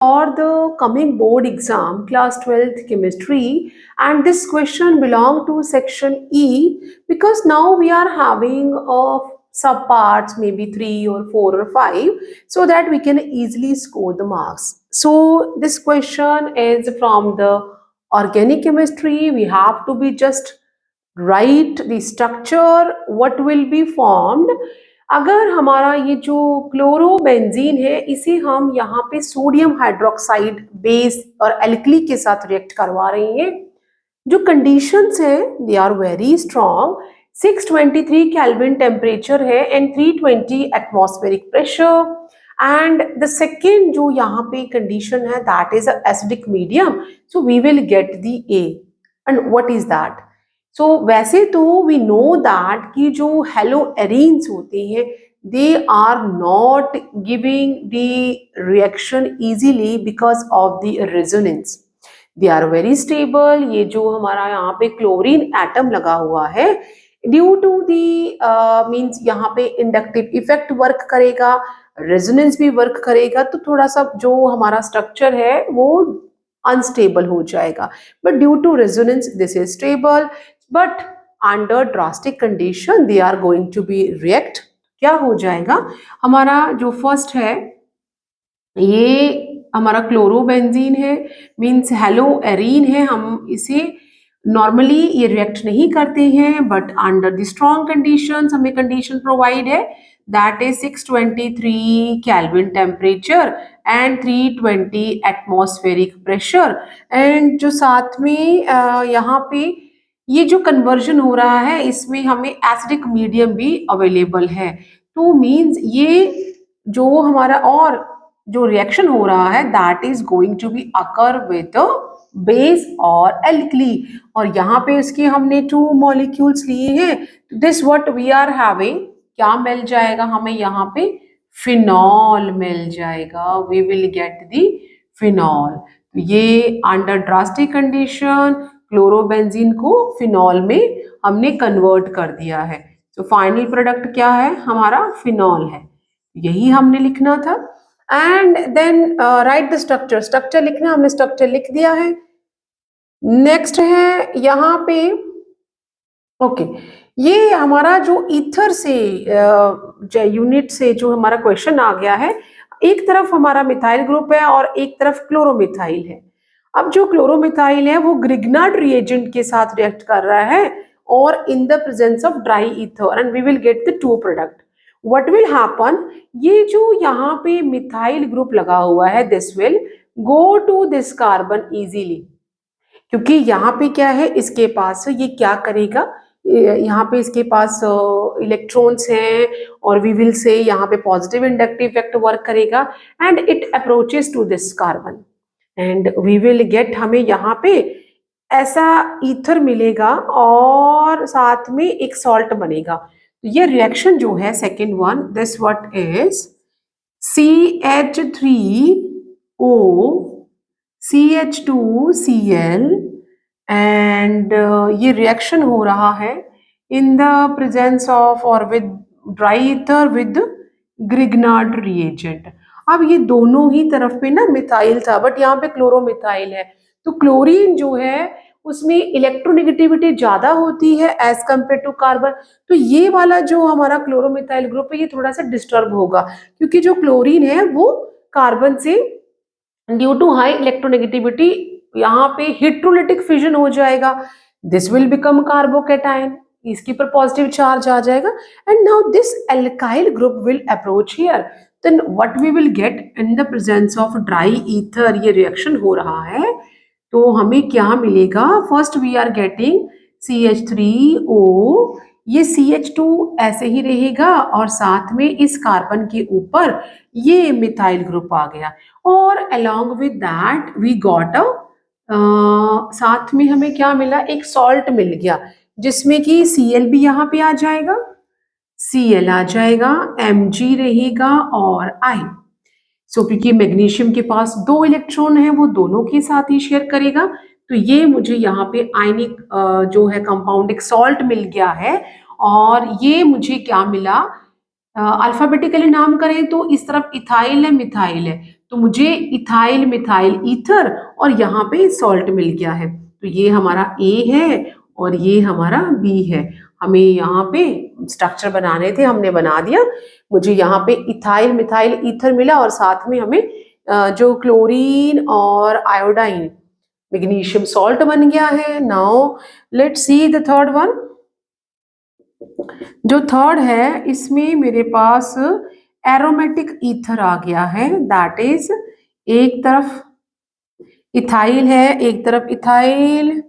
for the coming board exam, class 12th chemistry, and this question belong to section E because now we are having sub parts, maybe 3 or 4 or 5, so that we can easily score the marks. So this question is from the organic chemistry. We have to be just write the structure, what will be formed. अगर हमारा ये जो chlorobenzene है इसे हम यहाँ पे sodium hydroxide base और एल्कली के साथ रिएक्ट करवा रहे हैं, जो कंडीशंस हैं they are very strong. 623 kelvin temperature है and 320 atmospheric pressure. And the second जो यहाँ पे कंडीशन है that is acidic medium, so we will get the A. And what is that? So वैसे तो वी नो दैट कि जो haloarenes होते हैं they are not giving the reaction easily because of the resonance. They are very stable. ये जो हमारा यहाँ पे क्लोरीन एटम लगा हुआ है ड्यू टू दी मीन्स यहाँ पे इंडक्टिव इफेक्ट वर्क करेगा, रेजोनेंस भी वर्क करेगा, तो थोड़ा सा जो हमारा स्ट्रक्चर है वो अनस्टेबल हो जाएगा. But due to resonance this is stable. But under drastic condition they are going to be react. क्या हो जाएगा? हमारा जो फर्स्ट है ये हमारा क्लोरोबेंजीन है, मीन्स हेलोएरीन है. हम इसे नॉर्मली ये रिएक्ट नहीं करते हैं, but under the strong conditions हमें कंडीशन प्रोवाइड है that is 623 kelvin temperature and 320 atmospheric pressure. And जो साथ में यहाँ पे ये जो कन्वर्जन हो रहा है इसमें हमें एसिडिक मीडियम भी अवेलेबल है. तो मीन्स ये जो हमारा और जो रिएक्शन हो रहा है that is going to be occur with base और एल्कली. और यहाँ पे इसके हमने 2 मॉलिक्यूल्स लिए हैं. This what we are having, क्या मिल जाएगा हमें? यहाँ पे फिनॉल मिल जाएगा. We will get the phenol. तो ये अंडर ड्रास्टिक कंडीशन क्लोरोबेंजीन को फिनॉल में हमने कन्वर्ट कर दिया है. तो फाइनल प्रोडक्ट क्या है? हमारा फिनॉल है. यही हमने लिखना था. And then write the structure. Structure लिखना, हमने स्ट्रक्चर लिख दिया है. नेक्स्ट है यहाँ पे ओके ये हमारा जो ईथर से यूनिट से जो हमारा क्वेश्चन आ गया है, एक तरफ हमारा मिथाइल ग्रुप है और एक तरफ क्लोरोमिथाइल है. अब जो क्लोरोमिथाइल है वो ग्रिग्नार्ड रिएजेंट के साथ रिएक्ट कर रहा है और in the presence of dry ether and we will get the 2 product. What will happen? ये जो यहाँ पे मिथाइल ग्रुप लगा हुआ है this will go to this carbon easily, क्योंकि यहाँ पे क्या है इसके पास, ये क्या करेगा, यहाँ पे इसके पास इलेक्ट्रॉन्स हैं और वी विल से यहाँ पे पॉजिटिव इंडक्टिव इफेक्ट वर्क करेगा and it approaches to this carbon and we will get, हमें यहाँ पे ऐसा ईथर मिलेगा और साथ में एक सॉल्ट बनेगा. तो ये रिएक्शन जो है second one this what is CH3O CH2Cl and ये रिएक्शन हो रहा है इन द प्रेजेंस ऑफ और with dry ether with Grignard reagent. अब ये दोनों ही तरफ पे ना मिथाइल था बट यहाँ पे क्लोरोमिथाइल है, तो क्लोरीन जो है उसमें इलेक्ट्रोनेगेटिविटी ज्यादा होती है एज कम्पेयर टू कार्बन. तो ये वाला जो हमारा क्लोरोमिथाइल ग्रुप है ये थोड़ा सा डिस्टर्ब होगा, क्योंकि जो क्लोरीन है वो कार्बन से ड्यू टू हाई इलेक्ट्रोनेगेटिविटी यहाँ पे हिट्रोलिटिक फिजन हो जाएगा. दिस विल बिकम कार्बोकेटाइन, इसके पर पॉजिटिव चार्ज आ जाएगा and now this alkyl group will approach here. Then what we will get in the presence of dry ether, ये रिएक्शन हो रहा है तो हमें क्या मिलेगा? First we are getting CH3O, ये CH2 ऐसे ही रहेगा और साथ में इस कार्बन के ऊपर ये मिथाइल ग्रुप आ गया और along with that we got a साथ में हमें क्या मिला? एक सॉल्ट मिल गया जिसमें कि Cl भी यहाँ पे आ जाएगा, Cl आ जाएगा, Mg रहेगा और I. सो क्योंकि मैग्नीशियम के पास 2 इलेक्ट्रॉन है वो दोनों के साथ ही शेयर करेगा, तो ये मुझे यहाँ पे आयनिक जो है कंपाउंड एक सॉल्ट मिल गया है. और ये मुझे क्या मिला? अल्फाबेटिकली नाम करें तो इस तरफ इथाइल है मिथाइल है, तो मुझे इथाइल मिथाइल ईथर और यहाँ पे सॉल्ट मिल गया है। तो ये हमारा ए है और ये हमारा बी है। हमें यहाँ पे स्ट्रक्चर बनाने थे, हमने बना दिया। मुझे यहाँ पे इथाइल मिथाइल ईथर मिला और साथ में हमें जो क्लोरीन और आयोडाइन मैग्नीशियम सॉल्ट बन गया है। Now let's see the third one. जो थर्ड है इसमें मेरे पास एरोमेटिक ईथर आ गया है। दैट इज एक तरफ इथाइल है, एक तरफ इथाइल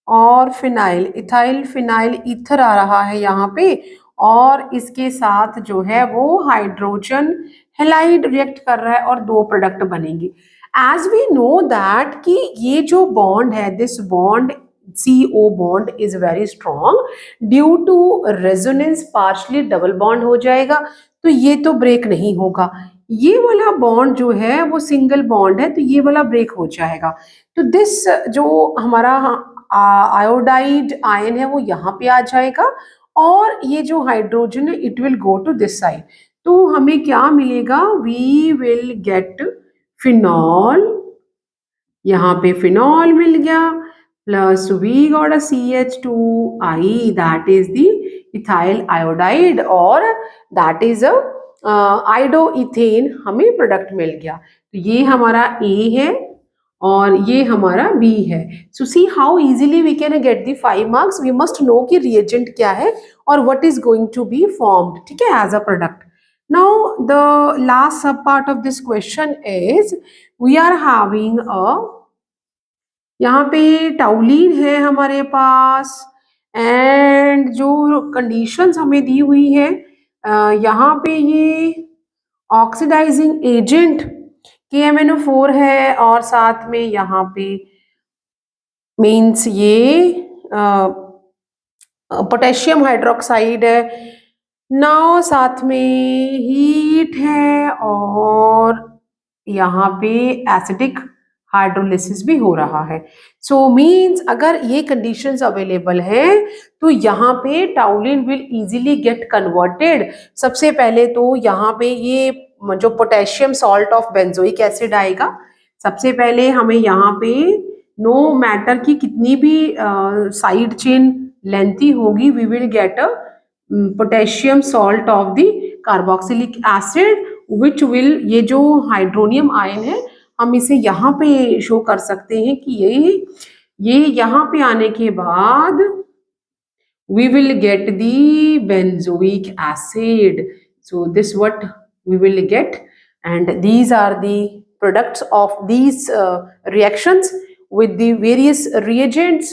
और फिनाइल, इथाइल फिनाइल ईथर आ रहा है यहाँ पे, और इसके साथ जो है वो हाइड्रोजन हेलाइड रिएक्ट कर रहा है और दो प्रोडक्ट बनेंगे। एज वी नो दैट कि ये जो बॉन्ड है, this bond CO bond is very strong, due to resonance partially double bond हो जाएगा, तो ये तो ब्रेक नहीं होगा। ये वाला बॉन्ड जो है वो सिंगल बॉन्ड है, तो ये वाला ब्रेक हो जाएगा। तो दिस जो हमारा आयोडाइड आयन है वो यहाँ पे आ जाएगा, और ये जो हाइड्रोजन है it will go to this side. तो हमें क्या मिलेगा, वी विल गेट फिनॉल, यहाँ पे फिनॉल मिल गया, plus we got a CH2I, that is the ethyl iodide, और दैट इज अ आइडोइथेन, हमें प्रोडक्ट मिल गया। तो ये हमारा A है और ये हमारा B है। So see how easily we can get the 5 marks. We must know कि रिएजेंट क्या है और what is going to be formed, ठीक है, as a product. Now the last sub part of this question is we are having यहाँ पे टाउलिन है हमारे पास, एंड जो कंडीशंस हमें दी हुई है यहाँ पे ये ऑक्सीडाइजिंग एजेंट KMnO4 है, और साथ में यहाँ पे मीन्स ये पोटेशियम हाइड्रोक्साइड है। नाउ साथ में हीट है और यहाँ पे एसिडिक हाइड्रोलिसिस भी हो रहा है। सो मीन्स अगर ये कंडीशंस अवेलेबल है तो यहाँ पे टाउलिन विल इजीली गेट कन्वर्टेड। सबसे पहले तो यहाँ पे ये जो potassium salt of benzoic acid आएगा, सबसे पहले हमें यहाँ पे नो मैटर की कितनी भी साइड चेन लेंथी होगी, we will get a potassium salt of the carboxylic acid which will, ये जो हाइड्रोनियम आयन है हम इसे यहाँ पे शो कर सकते हैं कि ये यहाँ पे आने के बाद we will get the benzoic acid. So this what we will get, and these are the products of these reactions with the various reagents.